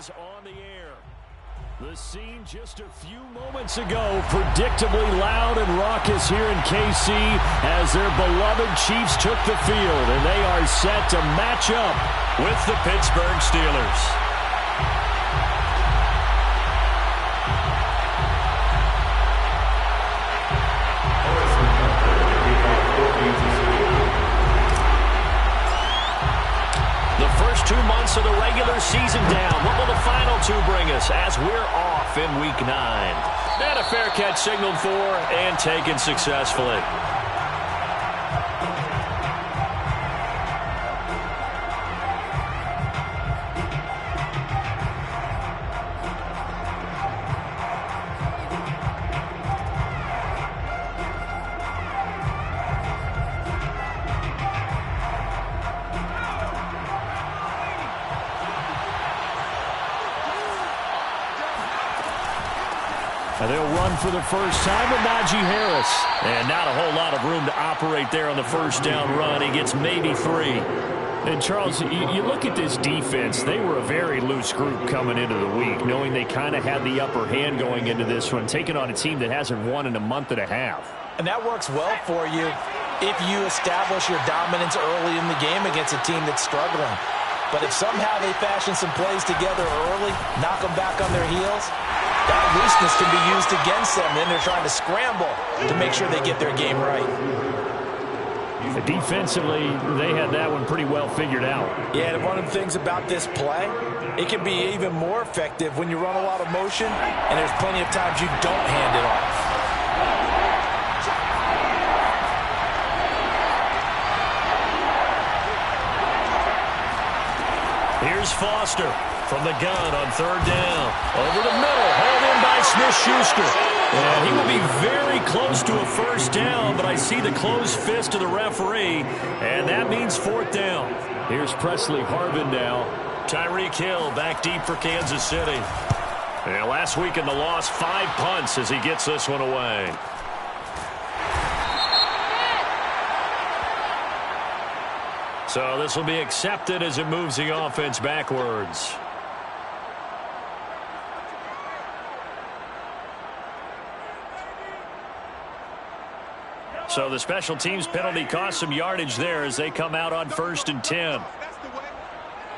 is on the air. The scene just a few moments ago, predictably loud and raucous here in KC as their beloved Chiefs took the field, and they are set to match up with the Pittsburgh Steelers. The first 2 months of the regular season down. What will the final two bring us as we're off in Week 9? And a fair catch signaled for and taken successfully. They'll run for the first time with Najee Harris. And not a whole lot of room to operate there on the first down run. He gets maybe 3. And, Charles, you look at this defense. They were a very loose group coming into the week, knowing they kind of had the upper hand going into this one, taking on a team that hasn't won in a month and a half. And that works well for you if you establish your dominance early in the game against a team that's struggling. But if somehow they fashion some plays together early, knock them back on their heels, that looseness can be used against them. Then they're trying to scramble to make sure they get their game right. Defensively, they had that one pretty well figured out. Yeah, and one of the things about this play, it can be even more effective when you run a lot of motion, and there's plenty of times you don't hand it off. Here's Foster from the gun on third down. Over the middle, held in by Smith-Schuster. And he will be very close to a first down, but I see the closed fist of the referee, and that means fourth down. Here's Presley Harvin now. Tyreek Hill back deep for Kansas City. And last week in the loss, 5 punts as he gets this one away. So this will be accepted as it moves the offense backwards. So the special teams penalty cost some yardage there as they come out on 1st and 10. That's the way.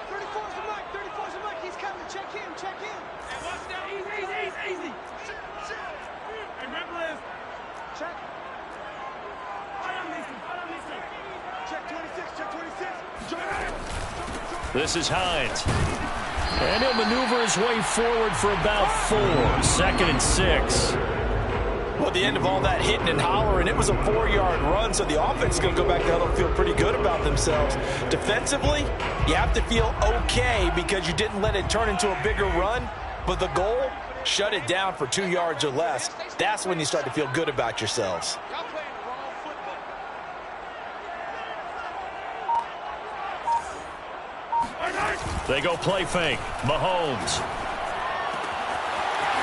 34's the mic. 34's the mic. He's coming. Check him. Check him. Hey, watch that. Easy. Hey, rebel is. Check. Check 26. Check 26. This is Hines. And he'll maneuver his way forward for about 4. 2nd and 6. Well, at the end of all that hitting and hollering, it was a 4-yard run, so the offense is going to go back to huddle and feel pretty good about themselves. Defensively, you have to feel okay because you didn't let it turn into a bigger run, but the goal, shut it down for 2 yards or less. That's when you start to feel good about yourselves. They go play fake. Mahomes.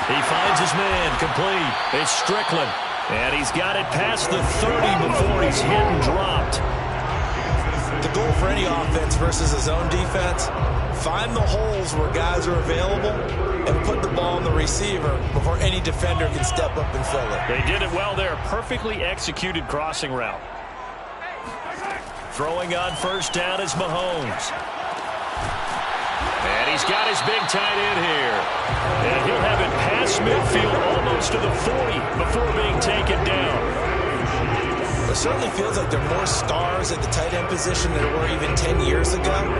He finds his man, complete. It's Strickland, and he's got it past the 30 before he's hit and dropped. The goal for any offense versus a zone defense, find the holes where guys are available and put the ball on the receiver before any defender can step up and fill it. They did it well there. Perfectly executed crossing route. Throwing on first down is Mahomes. And he's got his big tight end here. And he'll have it past midfield almost to the 40 before being taken down. It certainly feels like there are more stars at the tight end position than there were even 10 years ago.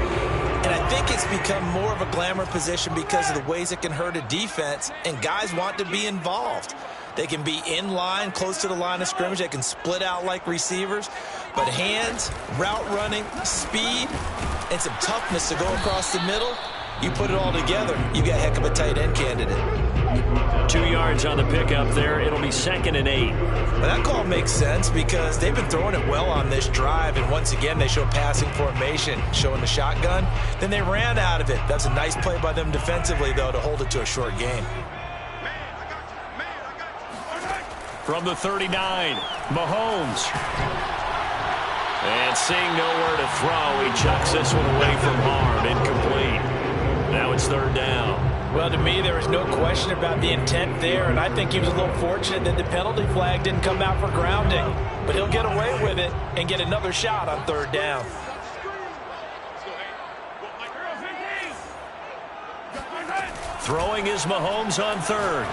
And I think it's become more of a glamour position because of the ways it can hurt a defense, and guys want to be involved. They can be in line, close to the line of scrimmage. They can split out like receivers. But hands, route running, speed, and some toughness to go across the middle, you put it all together, you got a heck of a tight end candidate. 2 yards on the pickup there. It'll be 2nd and 8. Well, that call makes sense because they've been throwing it well on this drive, and once again they show passing formation, showing the shotgun. Then they ran out of it. That's a nice play by them defensively, though, to hold it to a short game. From the 39, Mahomes. And seeing nowhere to throw, he chucks this one away from harm. Incomplete. Now it's 3rd down. Well, to me, there was no question about the intent there, and I think he was a little fortunate that the penalty flag didn't come out for grounding. But he'll get away with it and get another shot on third down. Throwing is Mahomes on third.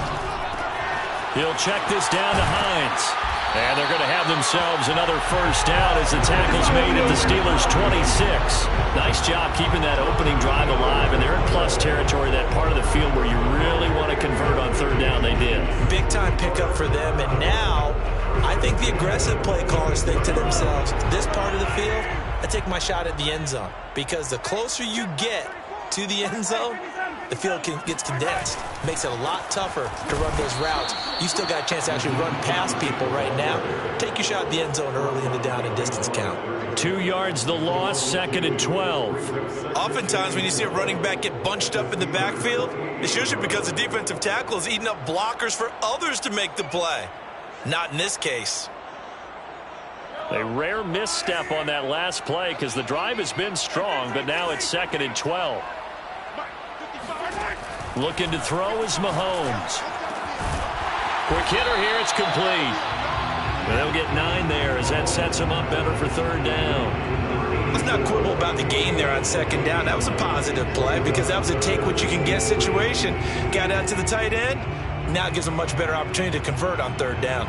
He'll check this down to Hines. And they're going to have themselves another first down as the tackle's made at the Steelers' 26. Nice job keeping that opening drive alive, and they're in plus territory, that part of the field where you really want to convert on third down. They did. Big-time pickup for them, and now I think the aggressive play callers think to themselves, this part of the field, I take my shot at the end zone, because the closer you get to the end zone, the field gets condensed. Makes it a lot tougher to run those routes. You still got a chance to actually run past people right now. Take your shot at the end zone early in the down and distance count. 2 yards the loss, 2nd and 12. Oftentimes when you see a running back get bunched up in the backfield, it's usually because the defensive tackle is eating up blockers for others to make the play. Not in this case. A rare misstep on that last play because the drive has been strong, but now it's 2nd and 12. Looking to throw is Mahomes. Quick hitter here, it's complete. They'll get 9 there as that sets them up better for third down. Let's not quibble about the gain there on second down. That was a positive play because that was a take-what-you-can-get situation. Got out to the tight end. Now it gives them a much better opportunity to convert on third down.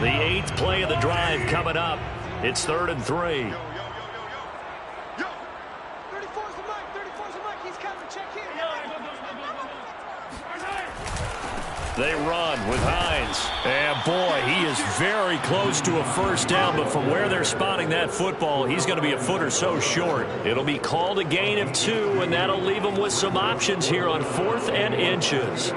The 8th play of the drive coming up. It's 3rd and 3. They run with Hines. And boy, he is very close to a first down, but from where they're spotting that football, he's going to be a foot or so short. It'll be called a gain of 2, and that'll leave them with some options here on 4th and inches.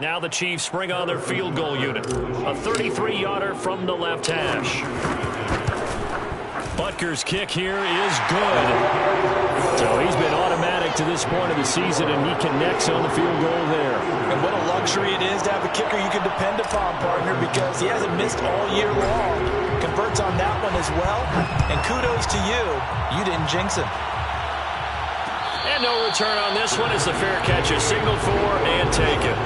Now the Chiefs bring on their field goal unit. A 33-yarder from the left hash. Butker's kick here is good. So he's been automatic to this point of the season, and he connects on the field goal there. And what a luxury it is to have a kicker you can depend upon, partner, because he hasn't missed all year long. Converts on that one as well. And kudos to you. You didn't jinx him. And no return on this one as the fair catch is signaled for and taken.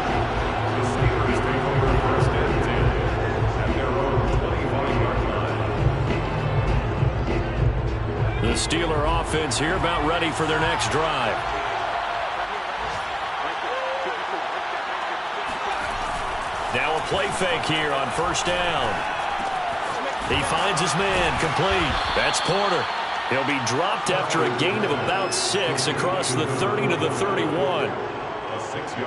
The Steeler offense here about ready for their next drive. Now a play fake here on first down. He finds his man complete. That's Porter. He'll be dropped after a gain of about 6 across the 30 to the 31.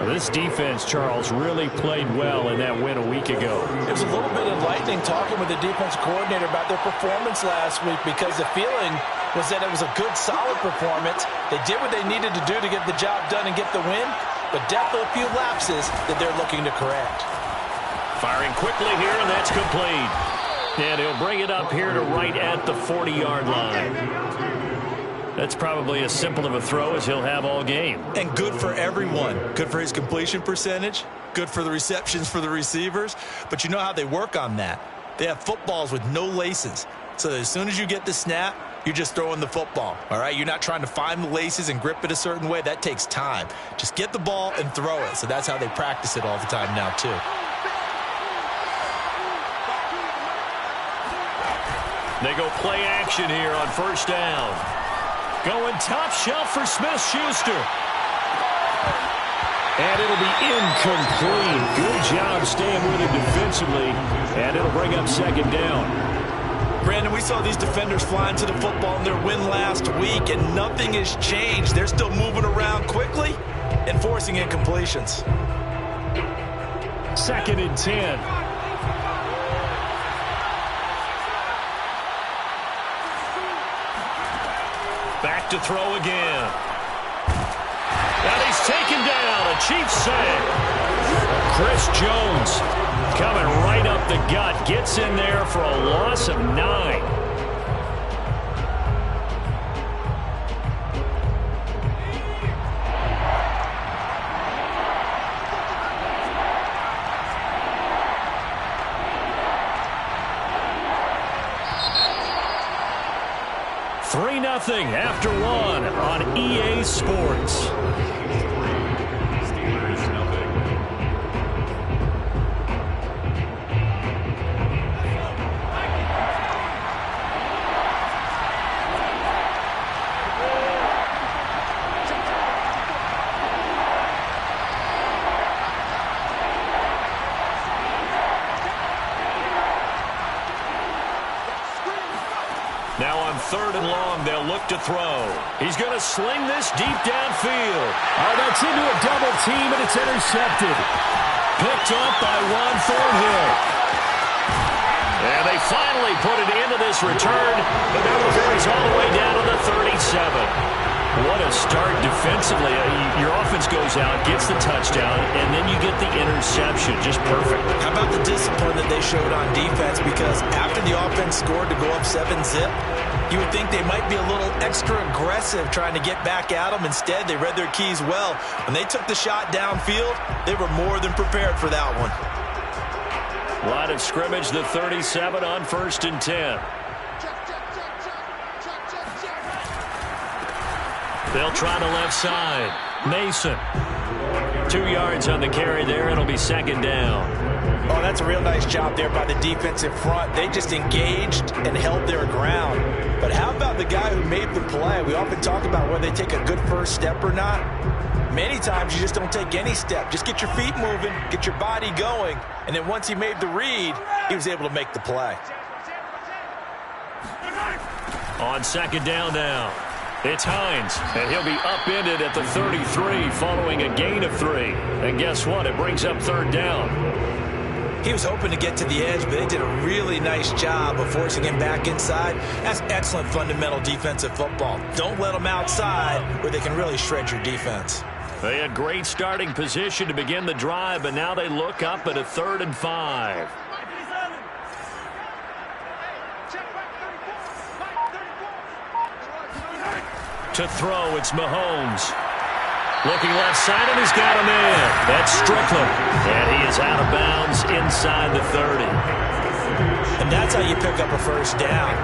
This defense, Charles, really played well in that win a week ago. It was a little bit enlightening talking with the defense coordinator about their performance last week because the feeling was that it was a good, solid performance. They did what they needed to do to get the job done and get the win, but definitely a few lapses that they're looking to correct. Firing quickly here, and that's complete. And he'll bring it up here to right at the 40-yard line. That's probably as simple of a throw as he'll have all game. And good for everyone. Good for his completion percentage. Good for the receptions for the receivers. But you know how they work on that. They have footballs with no laces. So as soon as you get the snap, you're just throwing the football. All right? You're not trying to find the laces and grip it a certain way. That takes time. Just get the ball and throw it. So that's how they practice it all the time now, too. They go play action here on first down. Going top shelf for Smith-Schuster. And it'll be incomplete. Good job staying with him defensively. And it'll bring up second down. Brandon, we saw these defenders flying to the football in their win last week, and nothing has changed. They're still moving around quickly and forcing incompletions. 2nd and 10. Back to throw again. And he's taken down. A Chiefs save. Chris Jones coming right up the gut. Gets in there for a loss of 9. 3-0 after one on EA Sports. Now on 3rd and long, they'll look to throw. He's going to sling this deep downfield. Oh, that's into a double team, and it's intercepted. Picked up by Juan Thornhill. And they finally put it into this return, but that one carries all the way down to the 37. What a start defensively. Your offense goes out, gets the touchdown, and then you get the interception. Just perfect. How about the discipline that they showed on defense? Because after the offense scored to go up 7-zip, you would think they might be a little extra aggressive trying to get back at them. Instead, they read their keys well. When they took the shot downfield, they were more than prepared for that one. Line of scrimmage, the 37 on 1st and 10. They'll try the left side. Mason. 2 yards on the carry there. It'll be 2nd down. Oh, that's a real nice job there by the defensive front. They just engaged and held their ground. But how about the guy who made the play? We often talk about whether they take a good first step or not. Many times you just don't take any step. Just get your feet moving, get your body going, and then once he made the read, he was able to make the play. On 2nd down now, it's Hines, and he'll be upended at the 33 following a gain of 3. And guess what? It brings up 3rd down. He was hoping to get to the edge, but they did a really nice job of forcing him back inside. That's excellent fundamental defensive football. Don't let them outside where they can really shred your defense. They had great starting position to begin the drive, but now they look up at a 3rd and 5. To throw, it's Mahomes. Looking left side, and he's got him in. That's Strickland. And he is out of bounds inside the 30. And that's how you pick up a first down.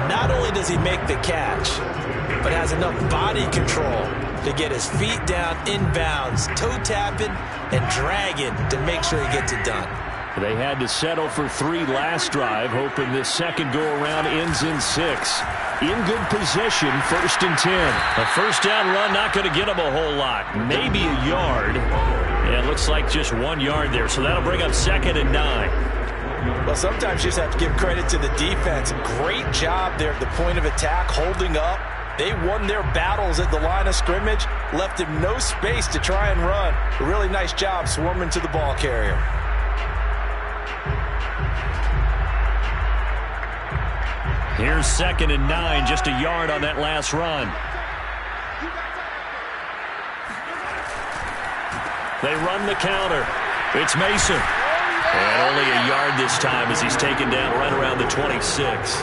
Not only does he make the catch, but has enough body control to get his feet down inbounds, toe tapping and dragging to make sure he gets it done. They had to settle for 3 last drive, hoping this second go-around ends in 6. In good position, 1st and 10. A first down run not going to get them a whole lot. Maybe a yard. Yeah, it looks like just 1 yard there, so that'll bring up 2nd and 9. Well, sometimes you just have to give credit to the defense. Great job there at the point of attack, holding up. They won their battles at the line of scrimmage, left him no space to try and run. A really nice job swarming to the ball carrier. Here's 2nd and 9, just a yard on that last run. They run the counter. It's Mason. And only a yard this time as he's taken down right around the 26.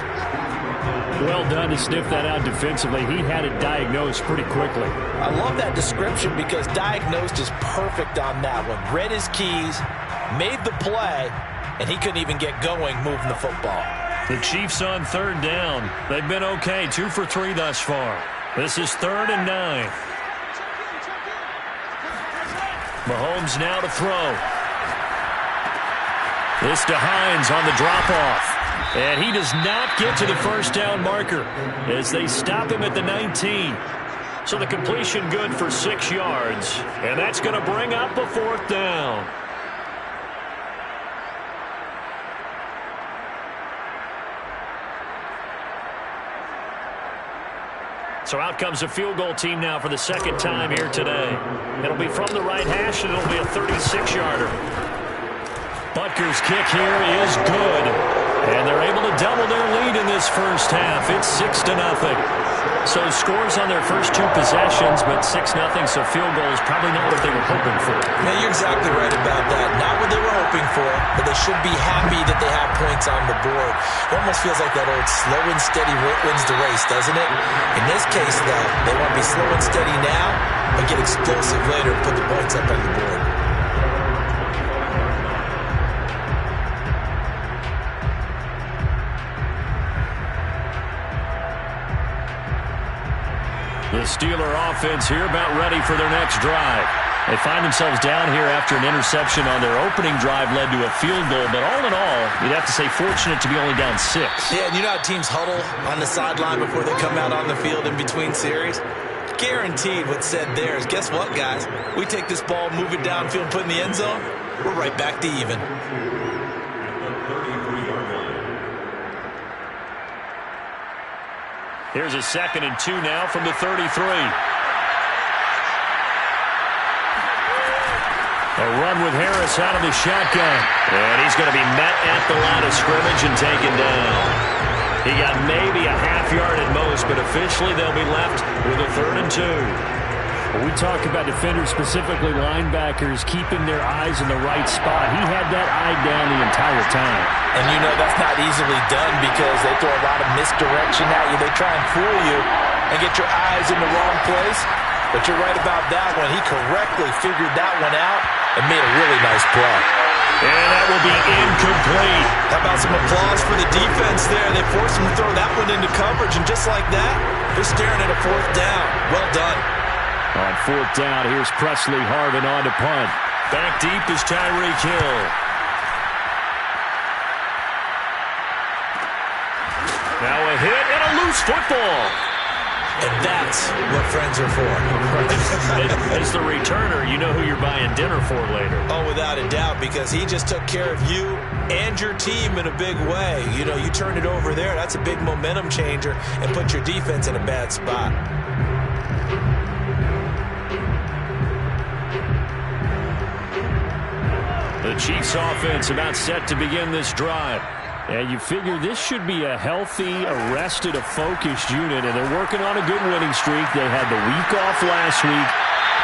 Well done to sniff that out defensively. He had it diagnosed pretty quickly. I love that description because diagnosed is perfect on that one. Read his keys, made the play, and he couldn't even get going moving the football. The Chiefs on 3rd down. They've been okay, 2 for 3 thus far. This is 3rd and 9. Mahomes now to throw. This to Hines on the drop-off. And he does not get to the first down marker as they stop him at the 19. So the completion good for 6 yards. And that's going to bring up a 4th down. So out comes a field goal team now for the 2nd time here today. It'll be from the right hash, and it'll be a 36-yarder. Butker's kick here is good. And they're able to double their lead in this first half. It's 6-0. So scores on their first 2 possessions, but 6-0, so field goal is probably not what they were hoping for. Yeah, you're exactly right about that. Not what they were hoping for, but they should be happy that they have points on the board. It almost feels like that old slow and steady wins the race, doesn't it? In this case, though, they want to be slow and steady now and get explosive later and put the points up on the board. The Steeler offense here about ready for their next drive. They find themselves down here after an interception on their opening drive led to a field goal. But all in all, you'd have to say fortunate to be only down 6. Yeah, and you know how teams huddle on the sideline before they come out on the field in between series? Guaranteed what's said there is, guess what, guys? We take this ball, move it downfield, put it in the end zone, we're right back to even. Here's a 2nd and 2 now from the 33. A run with Harris out of the shotgun. And he's going to be met at the line of scrimmage and taken down. He got maybe a half yard at most, but officially they'll be left with a 3rd and 2. When we talk about defenders, specifically linebackers, keeping their eyes in the right spot, he had that eye down the entire time. And you know that's not easily done because they throw a lot of misdirection at you. They try and fool you and get your eyes in the wrong place. But you're right about that one. He correctly figured that one out and made a really nice play. And that will be incomplete. How about some applause for the defense there? They forced him to throw that one into coverage, and just like that, they're staring at a 4th down. Well done. On 4th down, here's Presley Harvin on to punt. Back deep is Tyreek Hill. Now a hit and a loose football. And that's what friends are for. As the returner, you know who you're buying dinner for later. Oh, without a doubt, because he just took care of you and your team in a big way. You know, you turn it over there, that's a big momentum changer and put your defense in a bad spot. The Chiefs offense about set to begin this drive. And you figure this should be a healthy, arrested, a focused unit, and they're working on a good winning streak. They had the week off last week.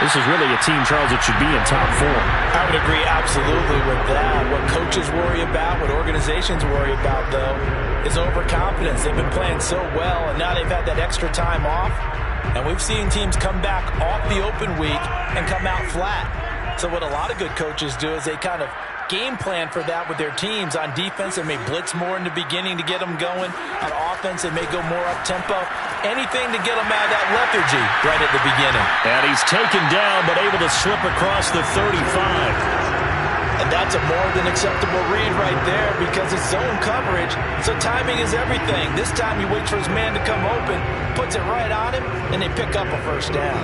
This is really a team, Charles, that should be in top 4. I would agree absolutely with that. What coaches worry about, what organizations worry about, though, is overconfidence. They've been playing so well, and now they've had that extra time off. And we've seen teams come back off the open week and come out flat. So what a lot of good coaches do is they kind of game plan for that with their teams. On defense, they may blitz more in the beginning to get them going. On offense, they may go more up-tempo. Anything to get them out of that lethargy right at the beginning. And he's taken down, but able to slip across the 35. And that's a more than acceptable read right there because it's zone coverage, so timing is everything. This time he waits for his man to come open, puts it right on him, and they pick up a 1st down.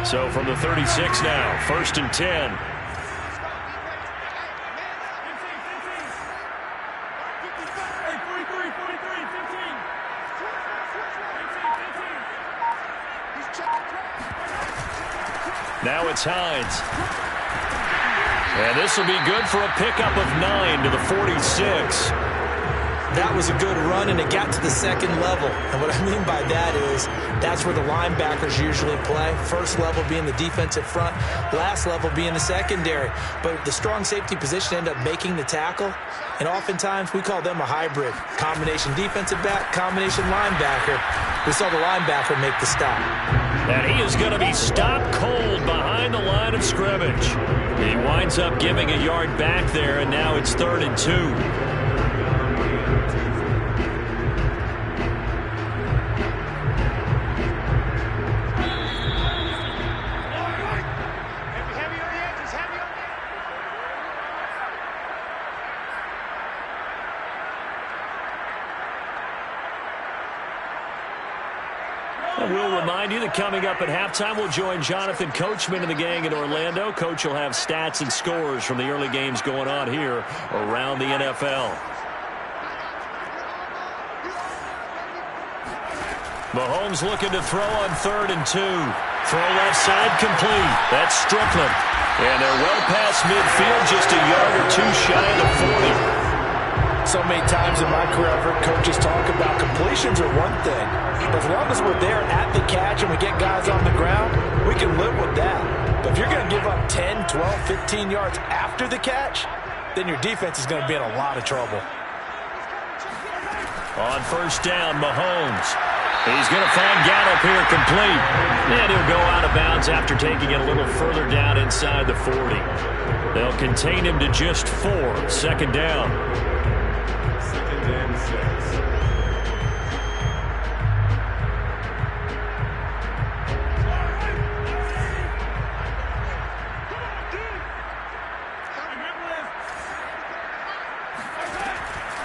So from the 36 now, 1st and 10. Now it's Hines. And this will be good for a pickup of 9 to the 46. That was a good run, and it got to the 2nd level. And what I mean by that is that's where the linebackers usually play. 1st level being the defensive front, last level being the secondary. But the strong safety position ended up making the tackle, and oftentimes we call them a hybrid. Combination defensive back, combination linebacker. We saw the linebacker make the stop. And he is going to be stopped cold behind the line of scrimmage. He winds up giving a yard back there, and now it's 3rd and 2. We'll remind you that coming up at halftime, we'll join Jonathan Coachman and the gang in Orlando. Coach will have stats and scores from the early games going on here around the NFL. Mahomes looking to throw on 3rd and 2. Throw left side complete. That's Strickland. And they're well past midfield, just a yard or 2 shy of the 40. So many times in my career, I've heard coaches talk about completions are one thing. As long as we're there at the catch and we get guys on the ground, we can live with that. But if you're going to give up 10, 12, 15 yards after the catch, then your defense is going to be in a lot of trouble. On 1st down, Mahomes. He's going to find Gallup here complete. And he'll go out of bounds after taking it a little further down inside the 40. They'll contain him to just 4. 2nd down.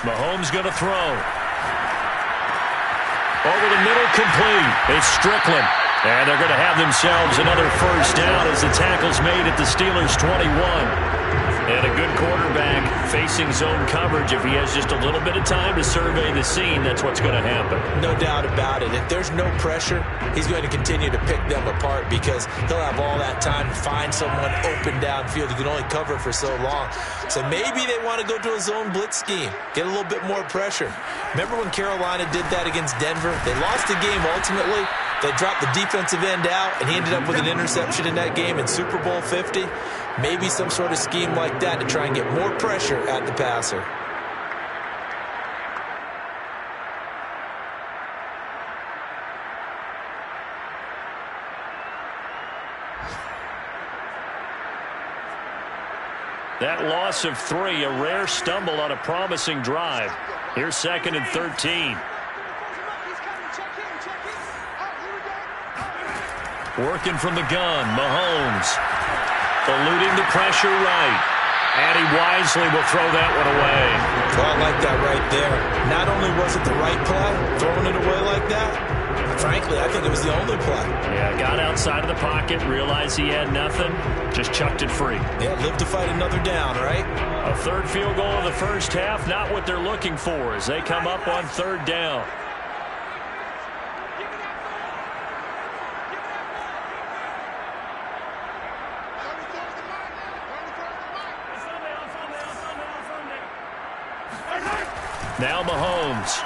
Mahomes going to throw. Over the middle, complete. It's Strickland. And they're going to have themselves another first down as the tackle's made at the Steelers' 21. And a good quarterback facing zone coverage. If he has just a little bit of time to survey the scene, that's what's going to happen. No doubt about it. If there's no pressure, he's going to continue to pick them apart because he'll have all that time to find someone open downfield. He can only cover for so long. So maybe they want to go to a zone blitz scheme, get a little bit more pressure. Remember when Carolina did that against Denver? They lost the game ultimately. They dropped the defensive end out, and he ended up with an interception in that game in Super Bowl 50. Maybe some sort of scheme like that to try and get more pressure at the passer. That loss of 3, a rare stumble on a promising drive. Here's 2nd and 13. Working from the gun, Mahomes. Eluding the pressure right. And he wisely will throw that one away. Well, I like that right there. Not only was it the right play, throwing it away like that, frankly, I think it was the only play. Yeah, got outside of the pocket, realized he had nothing, just chucked it free. Yeah, live to fight another down, right? A third field goal in the first half, not what they're looking for as they come up on 3rd down. Now Mahomes.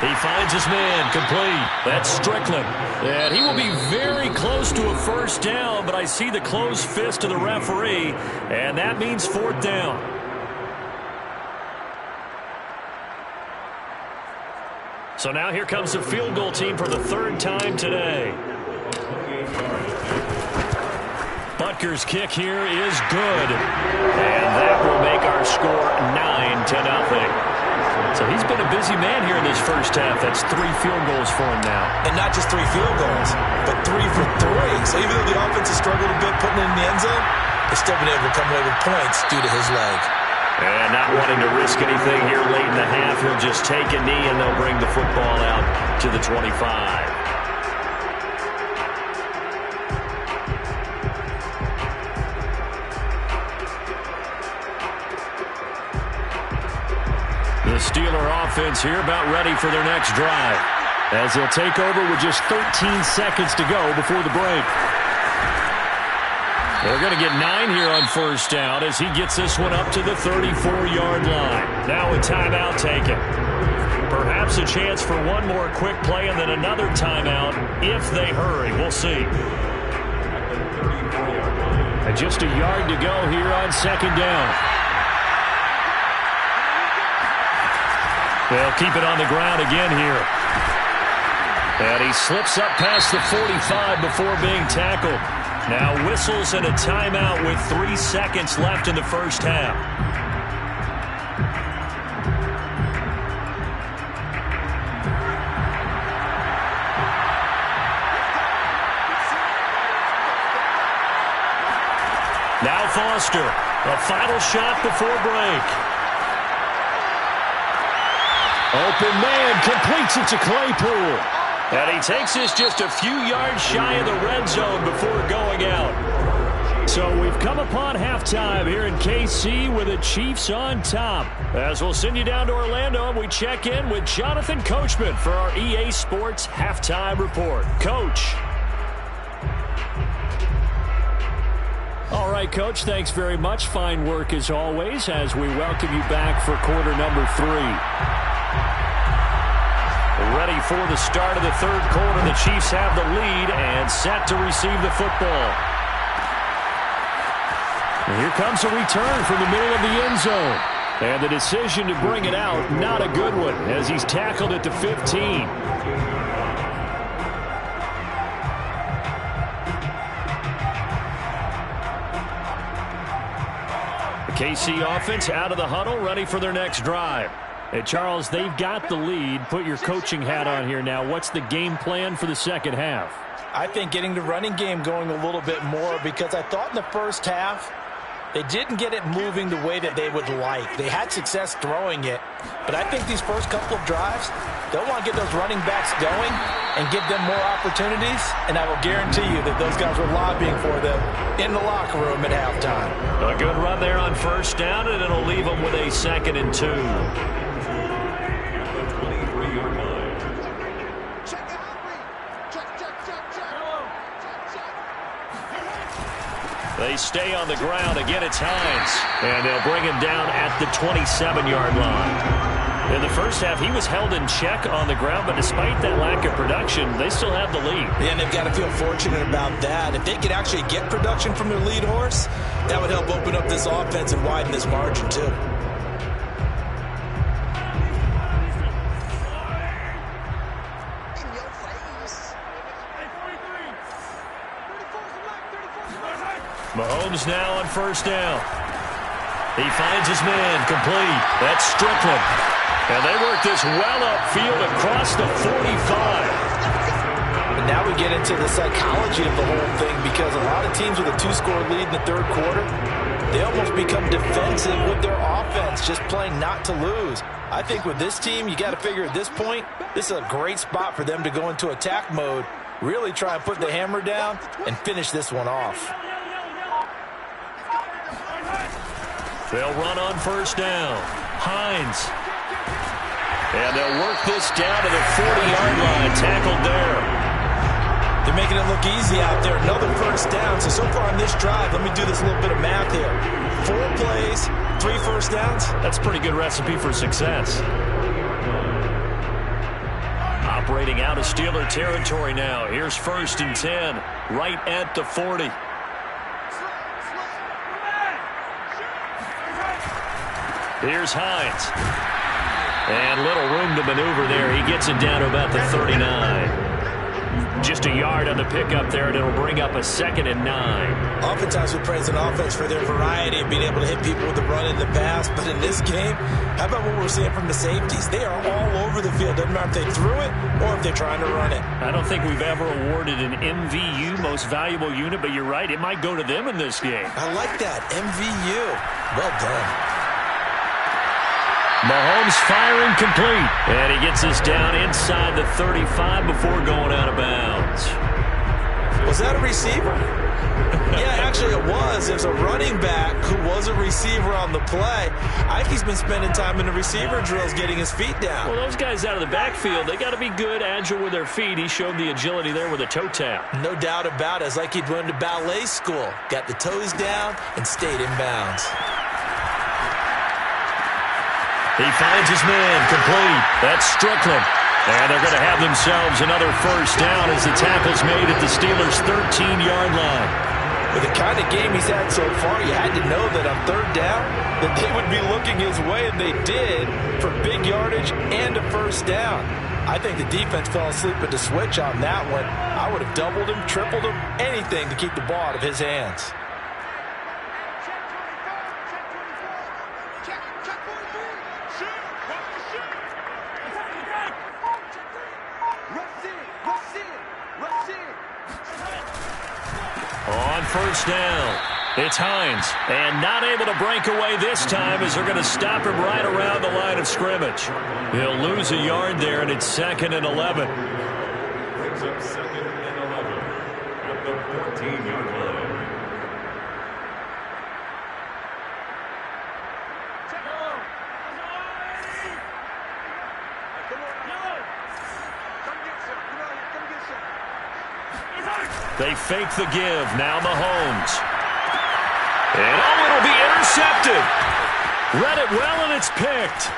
He finds his man, complete. That's Strickland. And he will be very close to a first down, but I see the closed fist of the referee, and that means 4th down. So now here comes the field goal team for the 3rd time today. Butker's kick here is good. And that will make our score 9-0. So he's been a busy man here in this first half. That's 3 field goals for him now. And not just 3 field goals, but 3 for 3. So even though the offense has struggled a bit putting it in the end zone, they've still been able to come away with points due to his leg. And not wanting to risk anything here late in the half, he'll just take a knee and they'll bring the football out to the 25. The Steeler offense here about ready for their next drive as they'll take over with just 13 seconds to go before the break. They're going to get 9 here on first down as he gets this one up to the 34-yard line. Now a timeout taken. Perhaps a chance for one more quick play and then another timeout if they hurry. We'll see. And just a yard to go here on 2nd down. They'll keep it on the ground again here. And he slips up past the 45 before being tackled. Now whistles and a timeout with 3 seconds left in the first half. Now Foster, a final shot before break. Open man, completes it to Claypool. And he takes this just a few yards shy of the red zone before going out. So we've come upon halftime here in KC with the Chiefs on top. As we'll send you down to Orlando and we check in with Jonathan Coachman for our EA Sports Halftime Report. Coach. All right, Coach, thanks very much. Fine work as always as we welcome you back for quarter number 3. Ready for the start of the 3rd quarter. The Chiefs have the lead and set to receive the football. And here comes a return from the middle of the end zone. And the decision to bring it out, not a good one, as he's tackled at the 15. The KC offense out of the huddle, ready for their next drive. Hey, Charles, they've got the lead. Put your coaching hat on here now. What's the game plan for the second half? I think getting the running game going a little bit more because I thought in the first half They didn't get it moving the way that they would like. They had success throwing it, but I think these first couple of drives, they'll want to get those running backs going and give them more opportunities, and I will guarantee you that those guys were lobbying for them in the locker room at halftime. A good run there on first down, and it'll leave them with a 2nd and 2. They stay on the ground. Again, it's Hines. And they'll bring him down at the 27-yard line. In the first half, he was held in check on the ground, but despite that lack of production, they still have the lead. Yeah, and they've got to feel fortunate about that. If they could actually get production from their lead horse, that would help open up this offense and widen this margin, too. Mahomes now on first down. He finds his man complete. That's Strickland. And they work this well upfield across the 45. And now we get into the psychology of the whole thing, because a lot of teams with a 2-score lead in the third quarter, they almost become defensive with their offense, just playing not to lose. I think with this team, you got to figure at this point, this is a great spot for them to go into attack mode, really try and put the hammer down and finish this one off. They'll run on first down. Hines. And they'll work this down to the 40-yard line. Tackled there. They're making it look easy out there. Another first down. So far on this drive, let me do this little bit of math here. 4 plays, 3 first downs. That's a pretty good recipe for success. Operating out of Steeler territory now. Here's 1st and 10, right at the 40. Here's Hines. And little room to maneuver there. He gets it down to about the 39. Just a yard on the pickup there, and it'll bring up a 2nd and 9. Oftentimes we praise an offense for their variety of being able to hit people with the run in the pass. But in this game, how about what we're seeing from the safeties? They are all over the field. Doesn't matter if they threw it or if they're trying to run it. I don't think we've ever awarded an MVU, most valuable unit, but you're right. It might go to them in this game. I like that. MVU. Well done. Mahomes firing complete. And he gets us down inside the 35 before going out of bounds. Was that a receiver? Yeah, actually it was. There's a running back who was a receiver on the play. I think he's been spending time in the receiver drills getting his feet down. Well, those guys out of the backfield, they got to be good, agile with their feet. He showed the agility there with a toe tap. No doubt about it. It's like he'd went to ballet school. Got the toes down and stayed in bounds. He finds his man complete. That's Strickland. And they're going to have themselves another first down as the tackle's made at the Steelers' 13-yard line. With the kind of game he's had so far, you had to know that on third down that they would be looking his way, and they did, for big yardage and a first down. I think the defense fell asleep at the switch on that one. I would have doubled him, tripled him, anything to keep the ball out of his hands. On first down, it's Hines. And not able to break away this time as they're going to stop him right around the line of scrimmage. He'll lose a yard there, and it's 2nd and 11. Brings up 2nd and 11 at the 14-yard line. They fake the give. Now Mahomes. And it'll be intercepted. Read it well, and it's picked.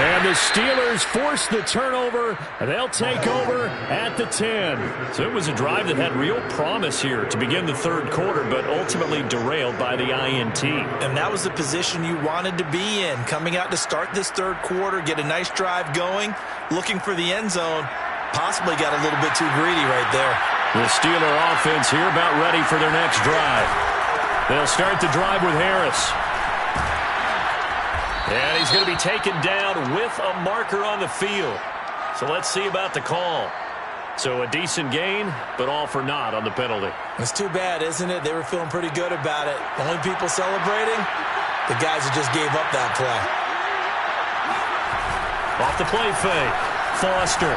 And the Steelers force the turnover. They'll take over at the 10. So it was a drive that had real promise here to begin the third quarter, but ultimately derailed by the INT. And that was the position you wanted to be in. Coming out to start this third quarter, get a nice drive going, looking for the end zone. Possibly got a little bit too greedy right there. The Steeler offense here about ready for their next drive. They'll start the drive with Harris. And he's going to be taken down with a marker on the field. So let's see about the call. So a decent gain, but all for naught on the penalty. It's too bad, isn't it? They were feeling pretty good about it. The only people celebrating, the guys who just gave up that play. Off the play fake. Foster.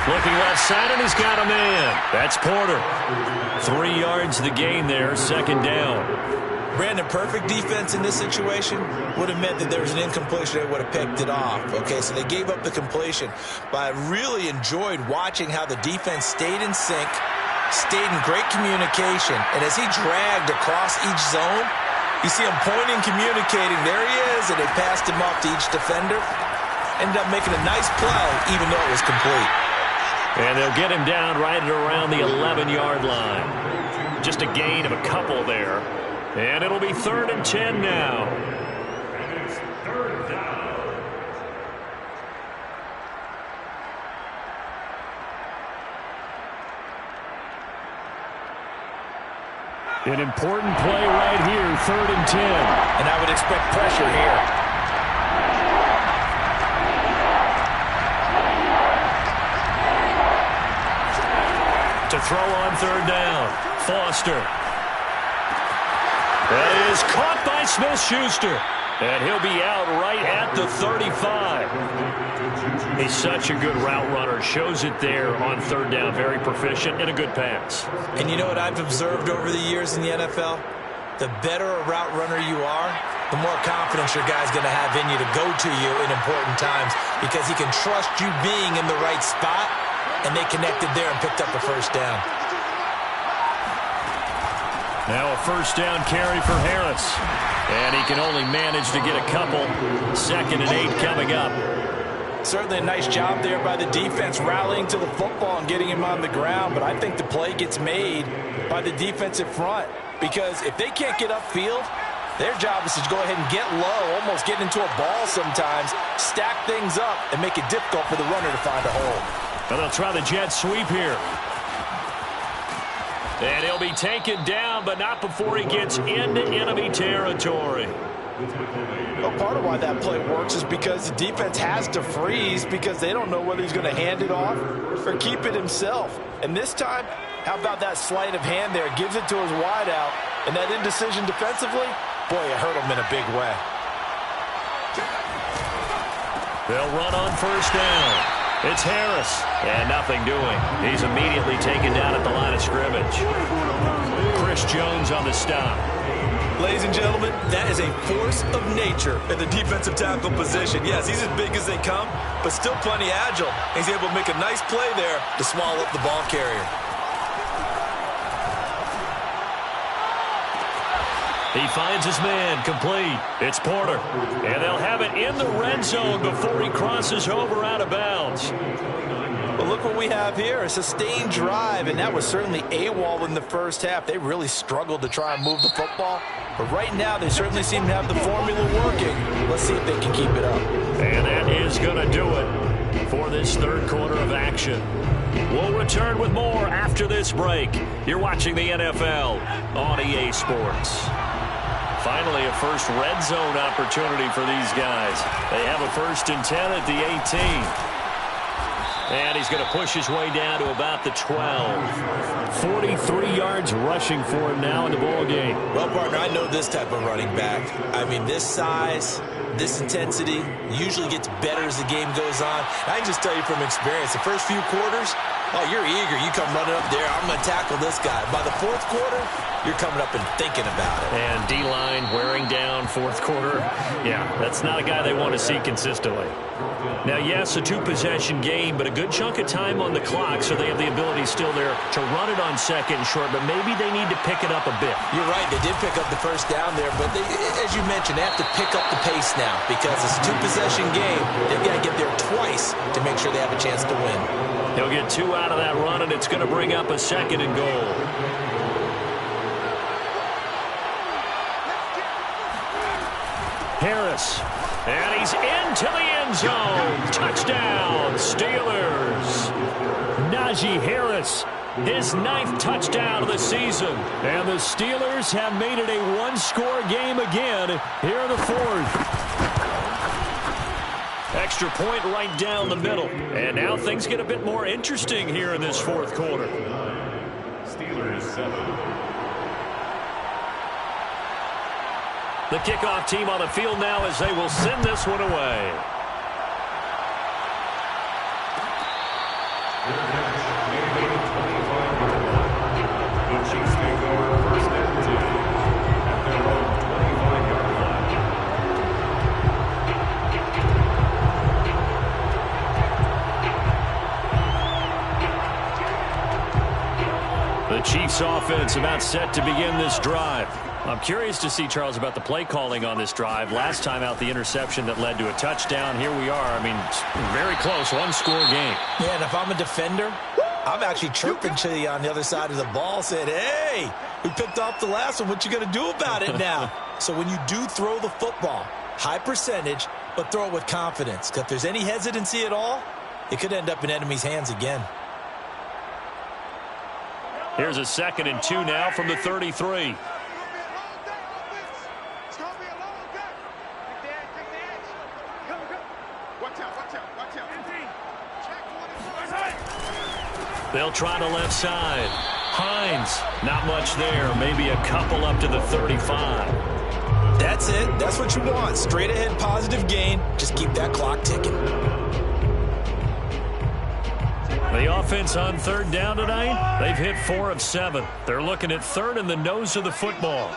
Looking left side, and he's got a man. That's Porter. 3 yards the gain there, second down. Brandon, perfect defense in this situation would have meant that there was an incompletion. They would have picked it off. Okay, so they gave up the completion. But I really enjoyed watching how the defense stayed in sync, stayed in great communication. And as he dragged across each zone, you see him pointing, communicating. There he is, and they passed him off to each defender. Ended up making a nice play, even though it was complete. And they'll get him down right around the 11-yard line. Just a gain of a couple there. And it'll be 3rd and 10 now. And it's 3rd down. An important play right here, 3rd and 10. And I would expect pressure here. To throw on 3rd down, Foster. That is caught by Smith-Schuster. And he'll be out right at the 35. He's such a good route runner. Shows it there on 3rd down. Very proficient and a good pass. And you know what I've observed over the years in the NFL? The better a route runner you are, the more confidence your guy's going to have in you to go to you in important times because he can trust you being in the right spot. And they connected there and picked up the first down. Now a first down carry for Harris. And he can only manage to get a couple. 2nd and 8 coming up. Certainly a nice job there by the defense rallying to the football and getting him on the ground. But I think the play gets made by the defensive front. Because if they can't get upfield, their job is to go ahead and get low, almost get into a ball sometimes, stack things up, and make it difficult for the runner to find a hole. But they'll try the jet sweep here. And he'll be taken down, but not before he gets into enemy territory. Well, part of why that play works is because the defense has to freeze because they don't know whether he's going to hand it off or keep it himself. And this time, how about that sleight of hand there? Gives it to his wideout. And that indecision defensively, boy, it hurt him in a big way. They'll run on first down. It's Harris, and nothing doing. He's immediately taken down at the line of scrimmage. Chris Jones on the stop. Ladies and gentlemen, that is a force of nature in the defensive tackle position. Yes, he's as big as they come, but still plenty agile. He's able to make a nice play there to swallow up the ball carrier. He finds his man, complete. It's Porter. And they'll have it in the red zone before he crosses over out of bounds. But look what we have here, a sustained drive, and that was certainly AWOL in the first half. They really struggled to try and move the football. But right now, they certainly seem to have the formula working. Let's see if they can keep it up. And that is going to do it for this 3rd quarter of action. We'll return with more after this break. You're watching the NFL on EA Sports. Finally, a first red zone opportunity for these guys. They have a 1st and 10 at the 18. And he's going to push his way down to about the 12. 43 yards rushing for him now in the ball game. Well, partner, I know this type of running back. I mean, this size, this intensity usually gets better as the game goes on. I can just tell you from experience, the first few quarters, oh, you're eager. You come running up there. I'm going to tackle this guy. By the 4th quarter, you're coming up and thinking about it. And D-line wearing down 4th quarter. Yeah, that's not a guy they want to see consistently. Now, yes, a 2-possession game, but a good chunk of time on the clock, so they have the ability still there to run it on 2nd and short, but maybe they need to pick it up a bit. You're right. They did pick up the first down there, but they, as you mentioned, they have to pick up the pace now because it's a 2-possession game. They've got to get there twice to make sure they have a chance to win. He'll get 2 out of that run, and it's going to bring up a 2nd and goal. Harris, and he's into the end zone. Touchdown, Steelers. Najee Harris, his 9th touchdown of the season. And the Steelers have made it a 1-score game again here in the 4th. extra point right down the middle. And now things get a bit more interesting here in this fourth quarter. Steelers 7. The kickoff team on the field now as they will send this one away. The Chiefs take over first and 10 at their own 25-yard line. The Chiefs offense about set to begin this drive. I'm curious to see, Charles, about the play calling on this drive. Last time out, the interception that led to a touchdown. Here we are. I mean, very close, one-score game. Yeah, and if I'm a defender, I'm actually chirping to you on the other side of the ball, saying, hey, we picked off the last one. What you going to do about it now? So when you do throw the football, high percentage, but throw it with confidence. Because if there's any hesitancy at all, it could end up in enemy's hands again. Here's a 2nd and 2 now from the 33. They'll try the left side. Hines, not much there. Maybe a couple up to the 35. That's it. That's what you want. Straight ahead positive gain. Just keep that clock ticking. The offense on 3rd down tonight, they've hit 4 of 7. They're looking at 3rd in the nose of the football.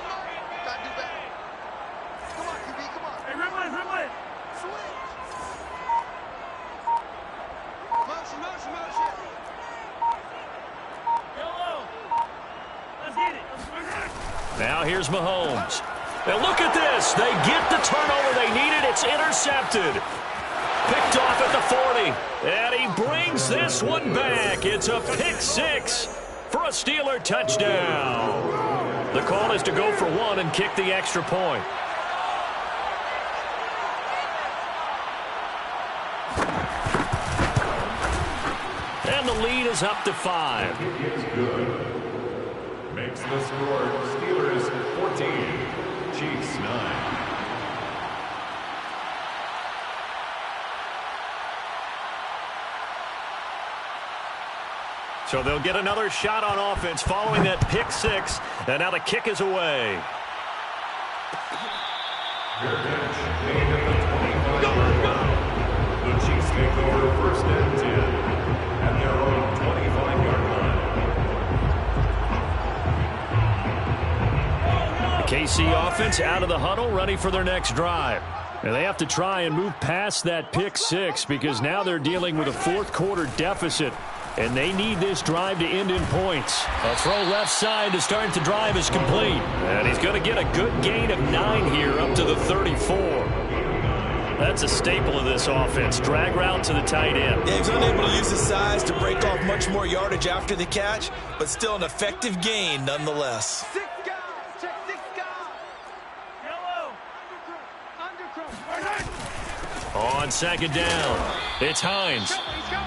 Now here's Mahomes. Now look at this. They get the turnover they needed. It's intercepted. Picked off at the 40. And he brings this one back. It's a pick 6 for a Steeler touchdown. The call is to go for 1 and kick the extra point. And the lead is up to 5. It's good. Makes the score Steelers 14, Chiefs 9. So they'll get another shot on offense following that pick 6. And now the kick is away. Their bench made at the 25-yard line. The Chiefs take over first and 10 at their own 25-yard line. The KC offense out of the huddle, ready for their next drive. And they have to try and move past that pick 6 because now they're dealing with a fourth quarter deficit. And they need this drive to end in points. A throw left side to start the drive is complete. And he's going to get a good gain of 9 here up to the 34. That's a staple of this offense. Drag route to the tight end. Yeah, he's unable to use his size to break off much more yardage after the catch, but still an effective gain nonetheless. 6 guys. Check 6 guys. Yellow. Undercross. On 2nd down, it's Hines.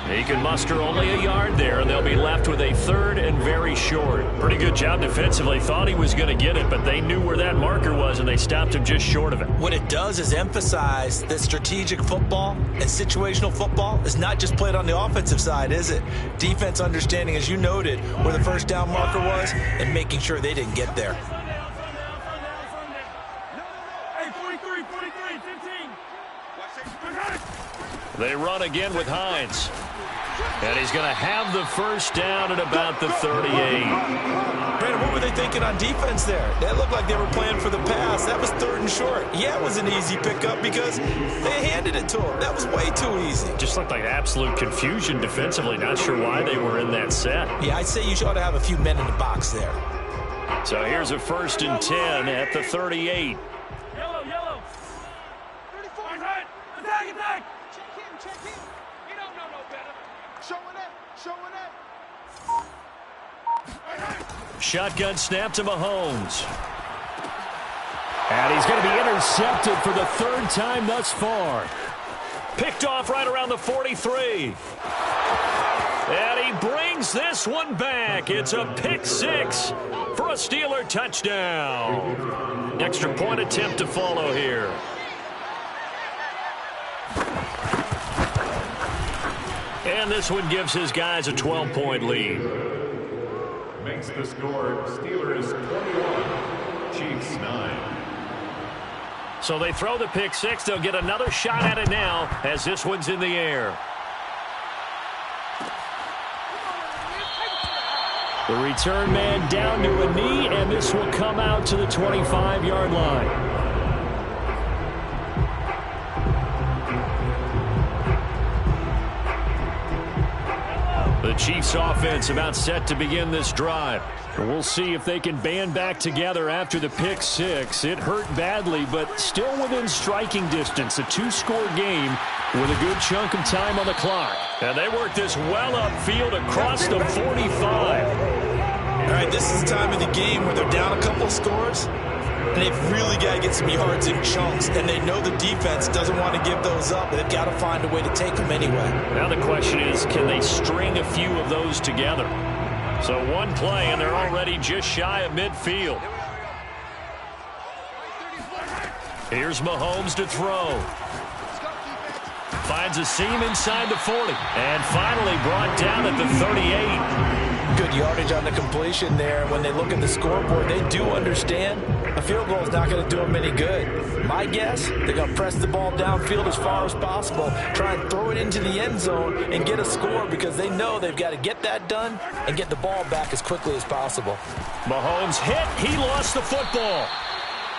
He can muster only a yard there, and they'll be left with a 3rd and very short. Pretty good job defensively. Thought he was going to get it, but they knew where that marker was, and they stopped him just short of it. What it does is emphasize that strategic football and situational football is not just played on the offensive side, is it? Defense understanding, as you noted, where the first down marker was and making sure they didn't get there. Hey, 43, 15. They run again with Hines. And he's going to have the first down at about the 38. Brandon, what were they thinking on defense there? That looked like they were playing for the pass. That was 3rd and short. Yeah, it was an easy pickup because they handed it to him. That was way too easy. Just looked like absolute confusion defensively. Not sure why they were in that set. Yeah, I'd say you ought to have a few men in the box there. So here's a 1st and 10 at the 38. Yellow. 34. Attack. Check him. You don't know no better. Showing it. Shotgun snap to Mahomes. And he's going to be intercepted for the 3rd time thus far. Picked off right around the 43. And he brings this one back. It's a pick 6 for a Steeler touchdown. Extra point attempt to follow here. And this one gives his guys a 12-point lead. Makes the score Steelers 21, Chiefs 9. So they throw the pick six. They'll get another shot at it now as this one's in the air. The return man down to a knee, and this will come out to the 25-yard line. The Chiefs offense about set to begin this drive. We'll see if they can band back together after the pick six. It hurt badly, but still within striking distance. A two-score game with a good chunk of time on the clock. And they work this well upfield across the 45. All right, this is the time of the game where they're down a couple scores, and they've really got to get some yards in chunks, and they know the defense doesn't want to give those up, but they've got to find a way to take them anyway. Now the question is, can they string a few of those together? So one play, and they're already just shy of midfield. Here's Mahomes to throw. Finds a seam inside the 40, and finally brought down at the 38. Good yardage on the completion there. When they look at the scoreboard, they do understand a field goal is not going to do them any good. My guess, they're going to press the ball downfield as far as possible, try and throw it into the end zone and get a score because they know they've got to get that done and get the ball back as quickly as possible. Mahomes hit. He lost the football.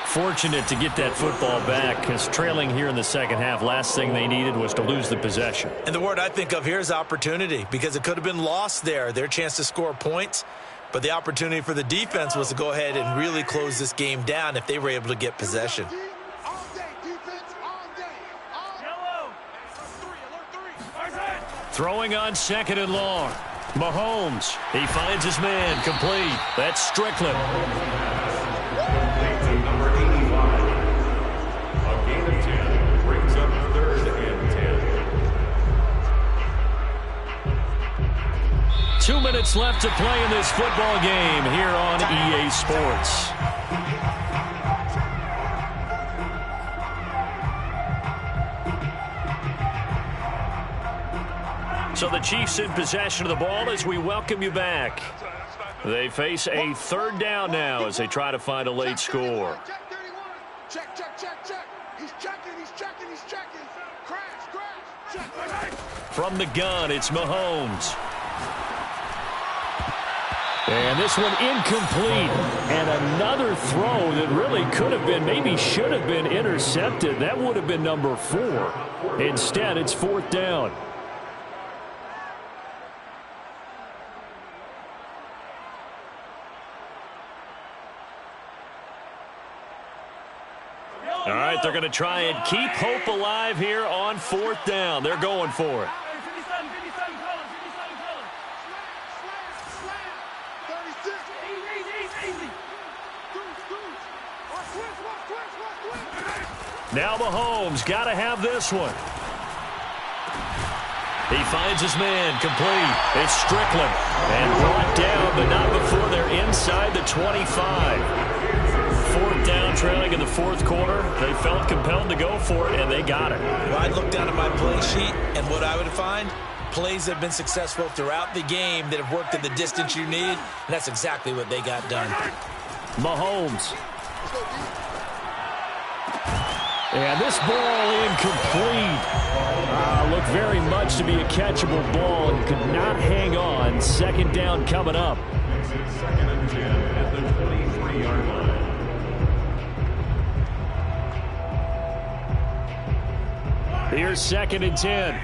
Fortunate to get that football back because trailing here in the second half, last thing they needed was to lose the possession. And the word I think of here is opportunity because it could have been lost there, their chance to score points. But the opportunity for the defense was to go ahead and really close this game down if they were able to get possession. Throwing on second and long. Mahomes, he finds his man, complete. That's Strickland. Number 85. A gain of 10 brings up 3rd and 10. 2 minutes left to play in this football game here on EA Sports. So the Chiefs in possession of the ball as we welcome you back. They face a third down now as they try to find a late score. Check, check, check, check. He's checking, he's checking, he's checking. Crash, check. From the gun, it's Mahomes. And this one incomplete. And another throw that really could have been, maybe should have been intercepted. That would have been number 4. Instead, it's 4th down. All right, they're going to try and keep hope alive here on 4th down. They're going for it. Now Mahomes got to have this one. He finds his man, complete. It's Strickland. And brought down, but not before they're inside the 25. 4th down, trailing in the 4th quarter. They felt compelled to go for it, and they got it. Well, I'd look down at my play sheet, and what I would find, plays that have been successful throughout the game that have worked in the distance you need, and that's exactly what they got done. Mahomes. And this ball incomplete. Looked very much to be a catchable ball and could not hang on. 2nd down coming up. Makes it 2nd and 10 at the 23-yard line. Here's 2nd and 10.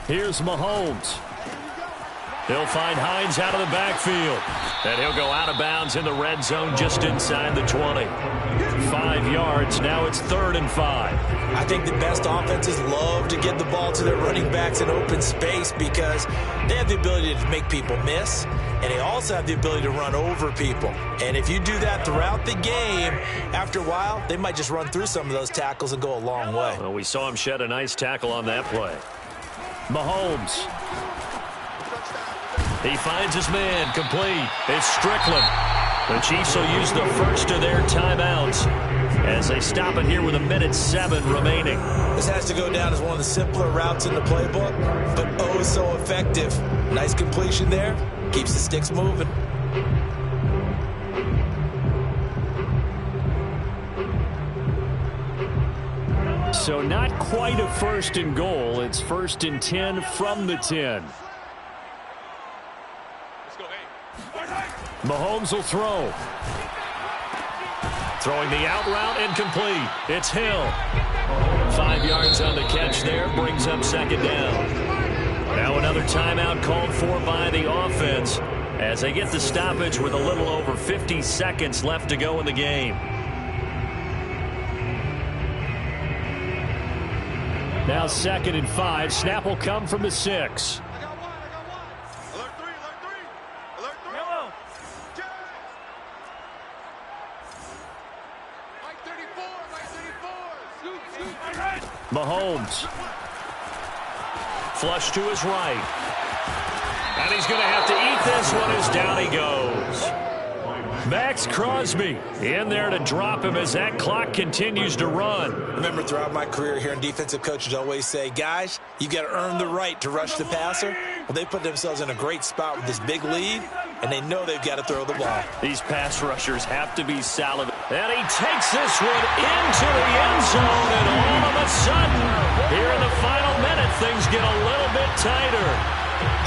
Here's Mahomes. He'll find Hines out of the backfield. And he'll go out of bounds in the red zone just inside the 20. 5 yards. Now it's 3rd and 5. I think the best offenses love to get the ball to their running backs in open space because they have the ability to make people miss, and they also have the ability to run over people. And if you do that throughout the game, after a while, they might just run through some of those tackles and go a long way. Well, we saw him shed a nice tackle on that play. Mahomes. He finds his man, complete. It's Strickland. The Chiefs will use the first of their timeouts as they stop it here with 1:07 remaining. This has to go down as one of the simpler routes in the playbook, but oh so effective. Nice completion there. Keeps the sticks moving. So not quite a first and goal. It's 1st and 10 from the 10. Mahomes will throw. Throwing the out route and complete. It's Hill. 5 yards on the catch there. Brings up 2nd down. Now another timeout called for by the offense as they get the stoppage with a little over 50 seconds left to go in the game. Now 2nd and 5. Snap will come from the 6. Mahomes. Flush to his right. And he's going to have to eat this one as down he goes. Max Crosby in there to drop him as that clock continues to run. Remember, throughout my career here in defensive coaches always say, guys, you got to earn the right to rush the passer. Well, they put themselves in a great spot with this big lead, and they know they've got to throw the ball. These pass rushers have to be salivate. And he takes this one into the end zone, and all of a sudden, here in the final minute, things get a little bit tighter.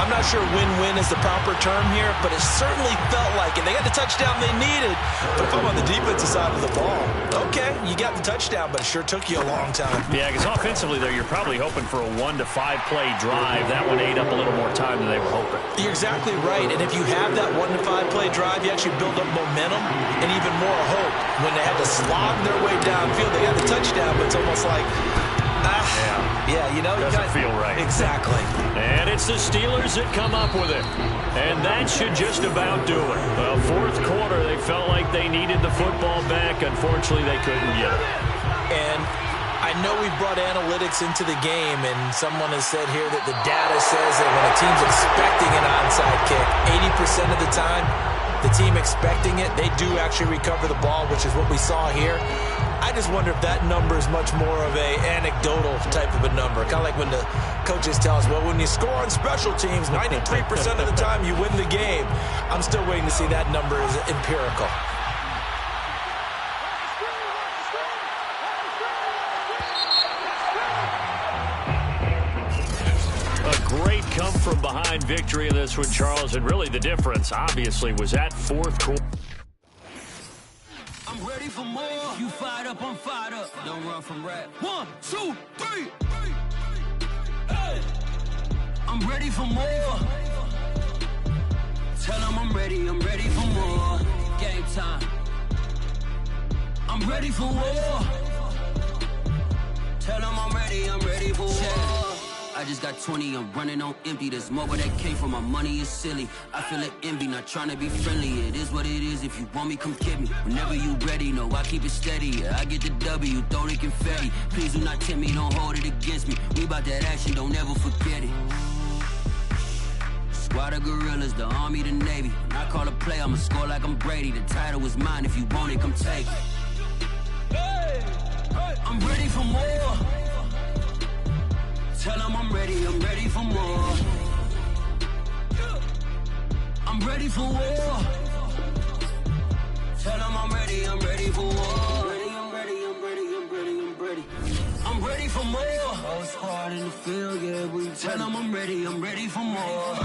I'm not sure win-win is the proper term here, but it certainly felt like it. They got the touchdown they needed, but if I'm on the defensive side of the ball, okay, you got the touchdown, but it sure took you a long time. Yeah, because offensively there, you're probably hoping for a 1 to 5 play drive. That one ate up a little more time than they were hoping. You're exactly right, and if you have that 1 to 5 play drive, you actually build up momentum and even more hope. When they had to slog their way downfield, they got the touchdown, but it's almost like, yeah, you know, doesn't feel right. Exactly. And it's the Steelers that come up with it. And that should just about do it. Well, 4th quarter, they felt like they needed the football back. Unfortunately, they couldn't get it. And I know we brought analytics into the game, and someone has said here that the data says that when a team's expecting an onside kick, 80% of the time, the team expecting it, they do actually recover the ball, which is what we saw here. I just wonder if that number is much more of a anecdotal type of a number. Kind of like when the coaches tell us, well, when you score on special teams, 93% of the time you win the game. I'm still waiting to see that number is empirical. A great come-from-behind victory in this one, Charles, and really the difference, obviously, was that 4th quarter. I'm ready for more. You fired up, I'm fired up. Don't run from rap. 1, 2, 3. Hey. I'm ready for more. Tell them I'm ready for more. Game time. I'm ready for war. Tell them I'm ready for war. I just got 20, I'm running on empty. There's more where that came from, my money is silly. I feel it envy, not trying to be friendly. It is what it is, if you want me, come get me. Whenever you ready, no, I keep it steady. Yeah, I get the W, throw the confetti. Please do not tempt me, don't hold it against me. We about that action, don't ever forget it. Squad of gorillas, the Army, the Navy. When I call a play, I'ma score like I'm Brady. The title is mine, if you want it, come take it. I'm ready for more. Tell them I'm ready for more. I'm ready for war. Tell them I'm ready for war. I'm ready for more. Whole squad in the field, yeah, we tell them I'm ready for more.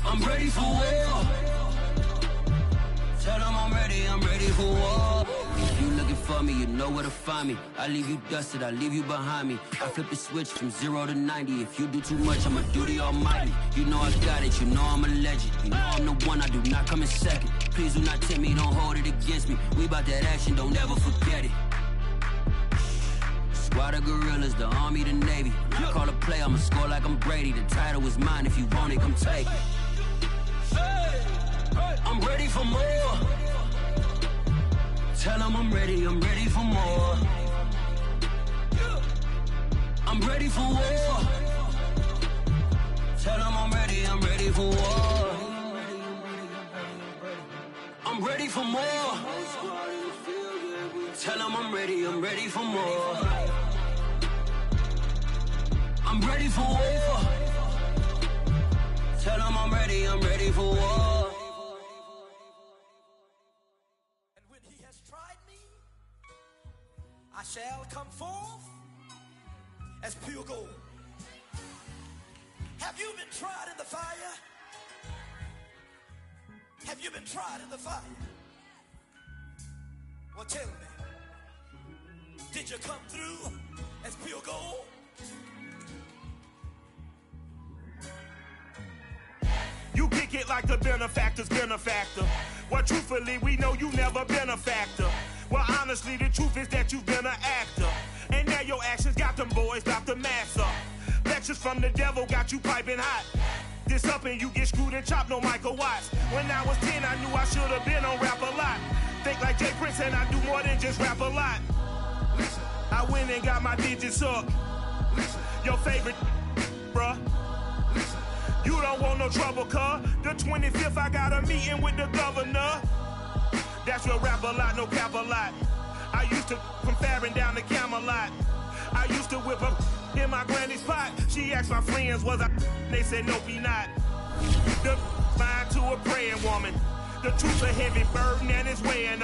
I'm ready for war. Tell them I'm ready for war. If you looking for me, you know where to find me. I leave you dusted, I leave you behind me. I flip the switch from 0 to 90. If you do too much, I'ma do the almighty. You know I got it, you know I'm a legend. You know I'm the one, I do not come in second. Please do not tempt me, don't hold it against me. We about that action, don't ever forget it. Squad of gorillas, the Army, the Navy. When I call a play, I'ma score like I'm Brady. The title is mine, if you want it, come take it. I'm ready for more. Tell them I'm ready for more. I'm ready for war. Tell them for more. Tell them I'm ready for more. I'm ready for war. Tell them I'm ready for war. And when he has tried me, I shall come forth as pure gold. Have you been tried in the fire? Have you been tried in the fire? Well, tell me, did you come through as pure gold? You kick it like the benefactor's benefactor. Well, truthfully, we know you never been a factor. Well, honestly, the truth is that you've been an actor. And now your actions got them boys about to mass up. Lectures from the devil got you piping hot. This up and you get screwed and chopped, no Michael Watts. When I was 10, I knew I should have been on rap a lot. Think like Jay Prince and I do more than just rap a lot. Listen, I went and got my digits up. Listen, your favorite, bruh. Listen, you don't want no trouble, cuz. The 25th, I got a meeting with the governor. That's real rap a lot, no cap a lot. I used to from Farron down to Camelot. I used to whip up in my granny's pot. She asked my friends, was I? They said, nope, he not. The line to a praying woman. The truth's a heavy burden and it's weighing on.